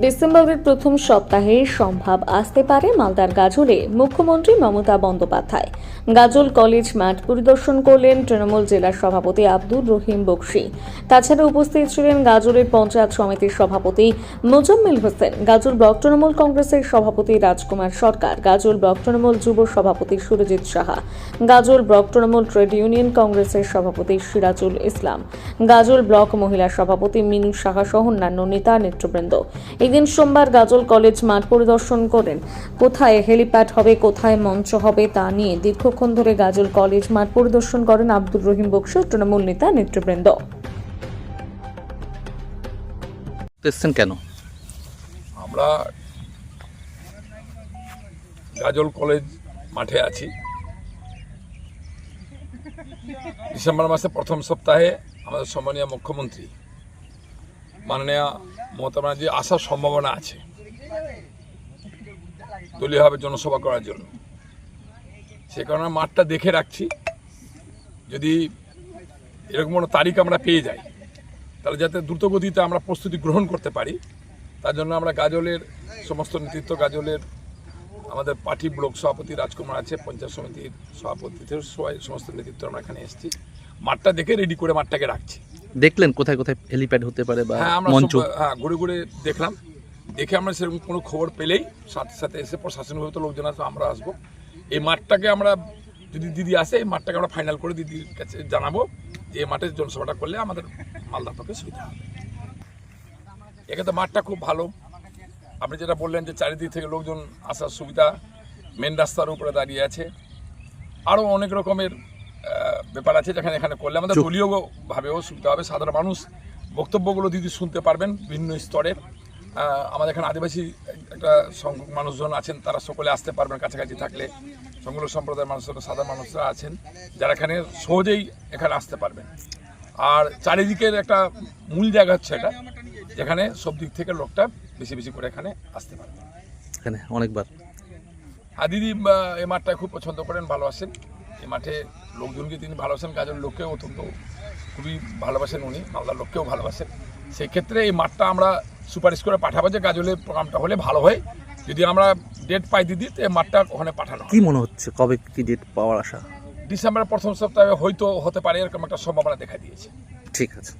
ডিসেম্বরের প্রথম সপ্তাহে সম্ভব আসতে পারে মালদার গাজলে মুখ্যমন্ত্রী মমতা বন্দ্যোপাধ্যায়। গাজল কলেজ মাঠ পরিদর্শন করলেন তৃণমূল জেলা সভাপতি আব্দুর রহিম বকশী। তাছাড়া উপস্থিত ছিলেন গাজলের পঞ্চায়েত সমিতির সভাপতি মোজাম্মেল হোসেন, গাজল ব্লক তৃণমূল কংগ্রেসের সভাপতি রাজকুমার সরকার, গাজল ব্লক তৃণমূল যুব সভাপতি সুরজিৎ সাহা, গাজল ব্লক তৃণমূল ট্রেড ইউনিয়ন কংগ্রেসের সভাপতি সিরাজুল ইসলাম, গাজল ব্লক মহিলা সভাপতি মিনু সাহা সহ অন্যান্য নেতা নেতৃবৃন্দ। এদিন সোমবার গাজল কলেজ মাঠ পরিদর্শন করেন। কোথায় হেলিপ্যাড হবে, কোথায় মঞ্চ হবে তা নিয়ে দীর্ঘক্ষণ ধরে গাজল কলেজ মাঠ পরিদর্শন করেন আব্দুর রহিম বকশী তৃণমূল নেতা নেতৃবৃন্দ। কেন আমরা গাজল কলেজ মাঠে আছি। ডিসেম্বর মাসে প্রথম সপ্তাহে আমাদের সম্মানীয় মুখ্যমন্ত্রী মাননীয় মমতা ব্যানার্জি আসার সম্ভাবনা আছে দলীয়ভাবে জনসভা করার জন্য। সে কারণে মাঠটা দেখে রাখছি, যদি এরকম কোনো তারিখ আমরা পেয়ে যাই তাহলে যাতে দ্রুতগতিতে আমরা প্রস্তুতি গ্রহণ করতে পারি, তার জন্য আমরা গাজলের সমস্ত নেতৃত্ব, গাজলের আমাদের পার্টি ব্লক সভাপতি রাজকুমার আছে, পঞ্চায়েত সমিতির সভাপতি সবাই সমস্ত নেতৃত্ব আমরা এখানে এসেছি। মাঠটা দেখে রেডি করে মাঠটাকে রাখছি। দেখলেন কোথায় কোথায় হেলিপ্যাড হতে পারে বা মঞ্চ? ঘুরে ঘুরে দেখলাম, দেখে আমরা সেরকম কোনো খবর পেলেই সাথে সাথে এসে প্রশাসনিকভাবে তো লোকজন আসবে, আমরা আসবো। এই মাঠটাকে আমরা যদি দিদি আসে, এই মাঠটাকে আমরা ফাইনাল করে দিদির কাছে জানাবো যে এই মাঠে জনসভাটা করলে আমাদের মালদার পক্ষে সুবিধা হবে। এক্ষেত্রে মাঠটা খুব ভালো। আপনি যেটা বললেন যে চারিদিক থেকে লোকজন আসার সুবিধা, মেন রাস্তার উপরে দাঁড়িয়ে আছে, আরও অনেক রকমের ব্যাপার আছে যেখানে এখানে করলে আমাদের দলীয়ভাবেও সুবিধা হবে। সাধারণ মানুষ বক্তব্যগুলো দিদি শুনতে পারবেন বিভিন্ন স্তরের। আমাদের এখানে আদিবাসী একটা সংখ্যক মানুষজন আছেন, তারা সকলে আসতে পারবেন কাছাকাছি থাকলে। সংখ্যালঘু সম্প্রদায়ের মানুষরা, সাধারণ মানুষরা আছেন যারা এখানে সহজেই এখানে আসতে পারবেন। আর চারিদিকের একটা মূল জায়গা হচ্ছে এটা, যেখানে সব দিক থেকে লোকটা বেশি বেশি করে এখানে আসতে পারবে। এখানে অনেকবার আর দিদি এই মাঠটা খুব পছন্দ করেন, ভালোবাসেন। এই মাঠে লোকজনকে তিনি ভালোবাসেন, গাজল লোককেও অত্যন্ত খুবই ভালোবাসেন উনি, মালদার লোককেও ভালোবাসেন। সেই ক্ষেত্রে এই মাঠটা আমরা সুপারিশ করে পাঠাবো যে গাজলের প্রোগ্রামটা হলে ভালো হয়। যদি আমরা ডেট পাই দিদি, তো এই মাঠটা ওখানে পাঠানো। কি মনে হচ্ছে কবে কি ডেট পাওয়ার আশা? ডিসেম্বরের প্রথম সপ্তাহে হয়তো হতে পারে, এরকম একটা সম্ভাবনা দেখা দিয়েছে। ঠিক আছে।